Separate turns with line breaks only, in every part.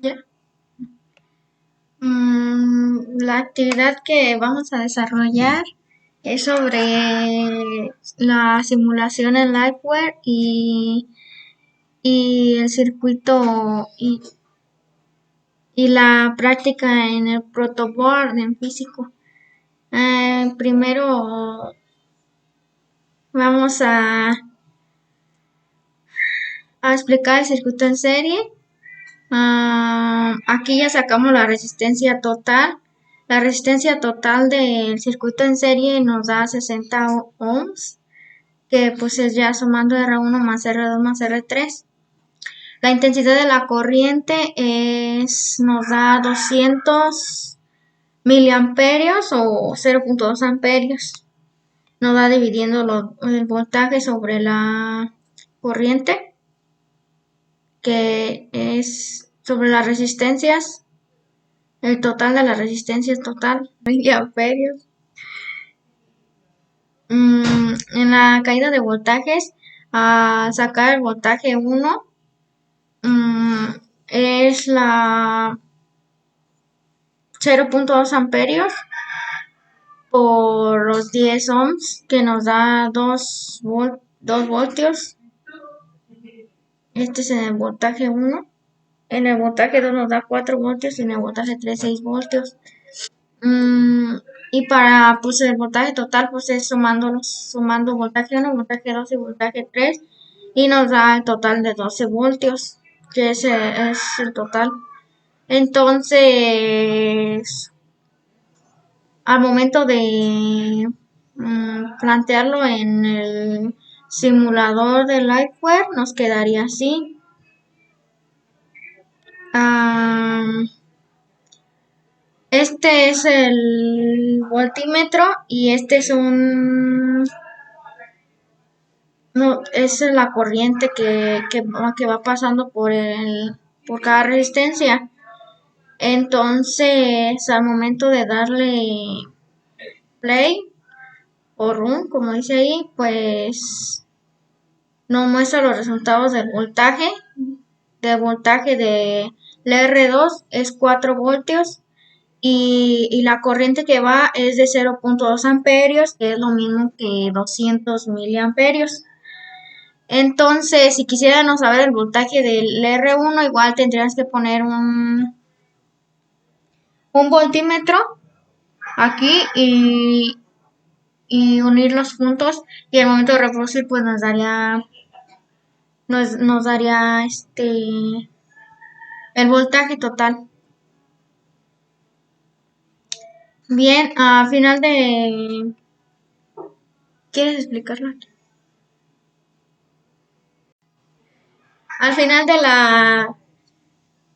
Ya. La actividad que vamos a desarrollar es sobre la simulación en Liveware y el circuito y la práctica en el protoboard en físico. Primero vamos a explicar el circuito en serie. Aquí ya sacamos la resistencia total. La resistencia total del circuito en serie nos da 60 ohms, que pues es ya sumando R1 más R2 más R3. La intensidad de la corriente nos da 200 miliamperios o 0.2 amperios. Nos va dividiendo el voltaje sobre la corriente, que es sobre las resistencias. El total de las resistencias total, miliamperios. En la caída de voltajes, a sacar el voltaje 1, es la 0.2 amperios por los 10 ohms, que nos da 2 voltios. Este es en el voltaje 1. En el voltaje 2 nos da 4 voltios y en el voltaje 3 6 voltios. Mm, y para pues el voltaje total pues es sumando voltaje 1, voltaje 2 y voltaje 3 y nos da el total de 12 voltios, que es el total. Entonces, al momento de plantearlo en el simulador de Liveware nos quedaría así. Ah, este es el voltímetro y este es no, es la corriente que va pasando por cada resistencia. Entonces, al momento de darle play o run, como dice ahí, pues nos muestra los resultados del voltaje de la R2 es 4 voltios y la corriente que va es de 0.2 amperios, que es lo mismo que 200 miliamperios. Entonces, si quisiéramos saber el voltaje del R1, igual tendrías que poner un voltímetro aquí y unir los puntos y al momento de reproducir pues nos daría el voltaje total. Bien, al final de... ¿Quieres explicarlo? Al final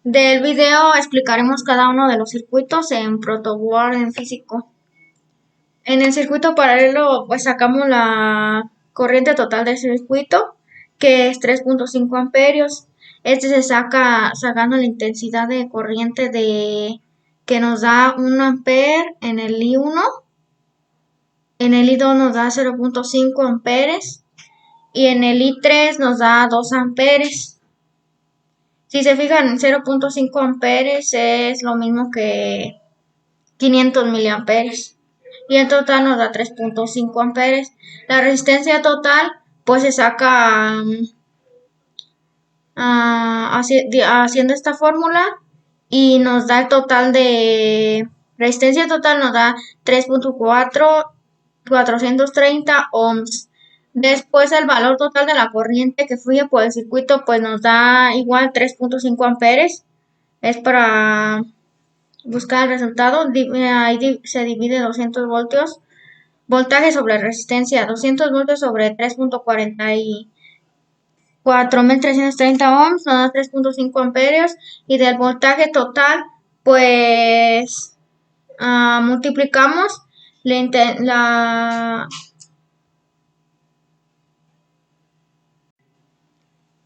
del video explicaremos cada uno de los circuitos en protoboard en físico. En el circuito paralelo, pues sacamos la corriente total del circuito, que es 3.5 amperios. Este se saca sacando la intensidad de corriente que nos da 1 amper en el I1. En el I2 nos da 0.5 amperes y en el I3 nos da 2 amperes. Si se fijan, 0.5 amperes es lo mismo que 500 miliamperes y en total nos da 3.5 amperes. La resistencia total pues se saca haciendo esta fórmula y nos da el total de resistencia total, nos da 3.430 ohms. Después el valor total de la corriente que fluye por el circuito pues nos da igual 3.5 amperes. Es para buscar el resultado. Ahí se divide 200 voltios. Voltaje sobre resistencia. 200 voltios sobre 3.44330 ohms. Nos da 3.5 amperios. Y del voltaje total, pues multiplicamos la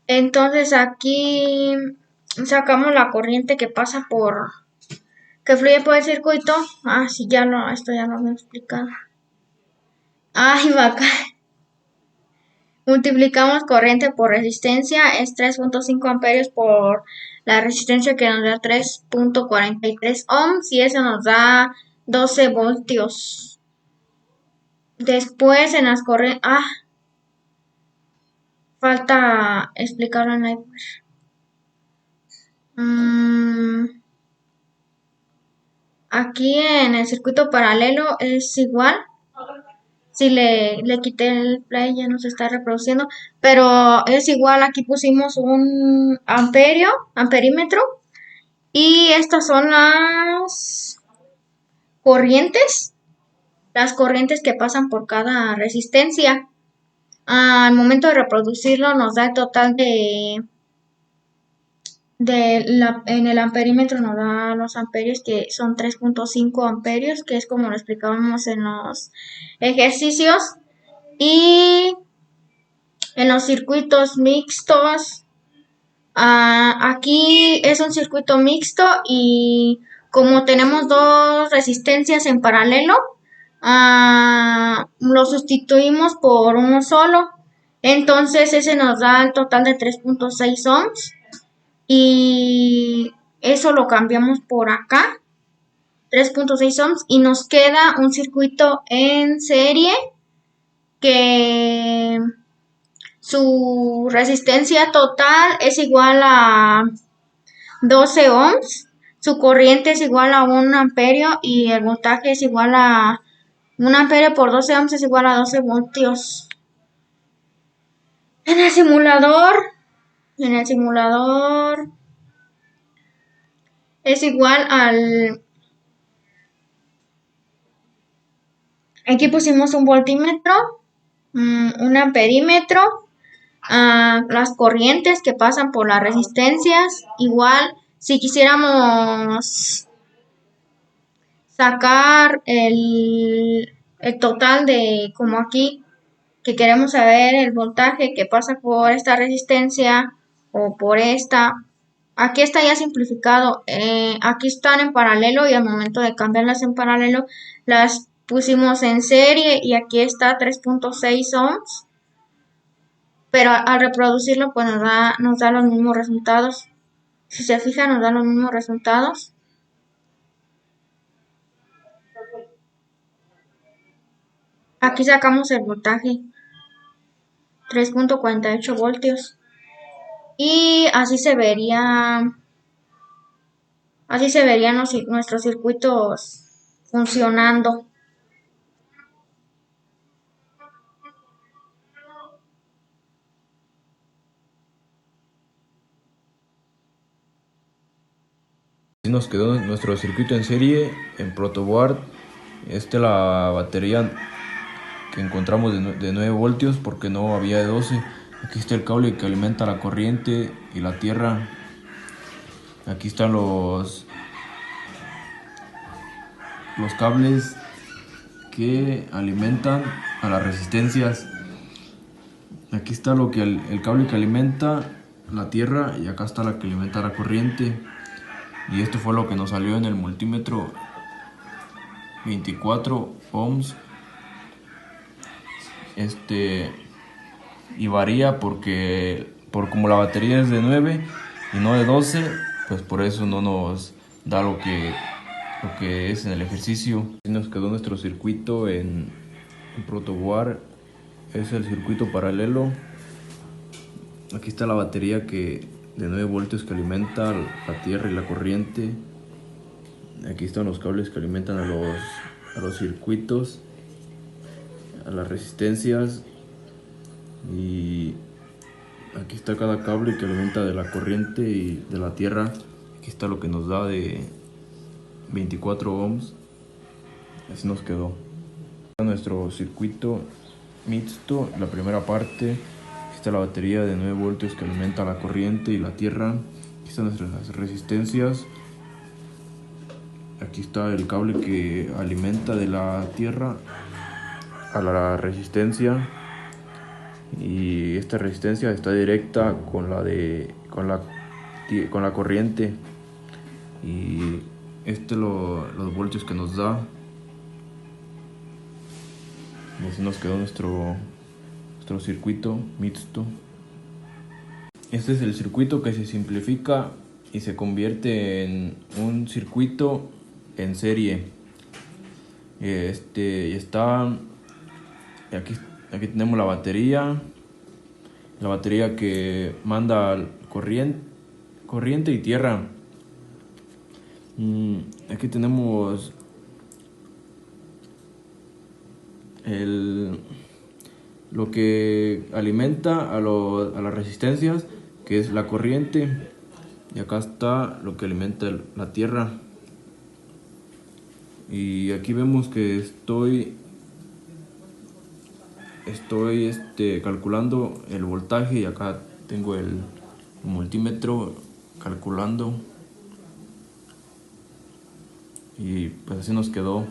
entonces aquí sacamos la corriente que fluye por el circuito. Sí, ya no, esto ya no me he explicado. Ay, vaca. Multiplicamos corriente por resistencia, es 3.5 amperios por la resistencia que nos da 3.43 ohms y eso nos da 12 voltios. Después en las corrientes... falta explicarlo en la... Aquí en el circuito paralelo es igual. Si le quité el play ya no se está reproduciendo, pero es igual, aquí pusimos un amperímetro y estas son las corrientes que pasan por cada resistencia. Al momento de reproducirlo nos da el total en el amperímetro nos da los amperios que son 3.5 amperios, que es como lo explicábamos en los ejercicios. Y en los circuitos mixtos, aquí es un circuito mixto y como tenemos dos resistencias en paralelo, lo sustituimos por uno solo. Entonces ese nos da el total de 3.6 ohms y eso lo cambiamos por acá, 3.6 ohms, y nos queda un circuito en serie que su resistencia total es igual a 12 ohms, su corriente es igual a 1 amperio y el voltaje es igual a 1 amperio por 12 ohms es igual a 12 voltios. En el simulador es igual al... Aquí pusimos un voltímetro, un amperímetro, las corrientes que pasan por las resistencias. Igual, si quisiéramos sacar el total de, como aquí, que queremos saber el voltaje que pasa por esta resistencia o por esta, aquí está ya simplificado. Aquí están en paralelo y al momento de cambiarlas en paralelo las pusimos en serie y aquí está 3.6 ohms, pero al reproducirlo pues nos da los mismos resultados. Si se fijan, nos da los mismos resultados. Aquí sacamos el voltaje, 3.48 voltios. Y así se verían nuestros circuitos funcionando.
Así nos quedó nuestro circuito en serie en protoboard. La batería que encontramos de 9 voltios porque no había de 12. Aquí está el cable que alimenta la corriente y la tierra. Aquí están los cables que alimentan a las resistencias. Aquí está el cable que alimenta la tierra y acá está la que alimenta la corriente. Y esto fue lo que nos salió en el multímetro, 24 ohms. Y varía porque como la batería es de 9 y no de 12, pues por eso no nos da lo que es en el ejercicio. Así nos quedó nuestro circuito en protoboard. Es el circuito paralelo. Aquí está la batería de 9 voltios que alimenta la tierra y la corriente. Aquí están los cables que alimentan a los circuitos, a las resistencias, y aquí está cada cable que alimenta de la corriente y de la tierra. Aquí está lo que nos da de 24 ohms. Así nos quedó nuestro circuito mixto. La primera parte, aquí está la batería de 9 voltios que alimenta la corriente y la tierra. Aquí están nuestras resistencias. Aquí está el cable que alimenta de la tierra a la resistencia, y esta resistencia está directa con la corriente, y los voltios que nos da. Y así nos quedó nuestro nuestro circuito mixto. Este es el circuito que se simplifica y se convierte en un circuito en serie. Aquí tenemos la batería que manda corriente y tierra. Aquí tenemos lo que alimenta a las resistencias, que es la corriente, y acá está lo que alimenta la tierra. Y aquí vemos que estoy calculando el voltaje, y acá tengo el multímetro calculando, y pues así nos quedó.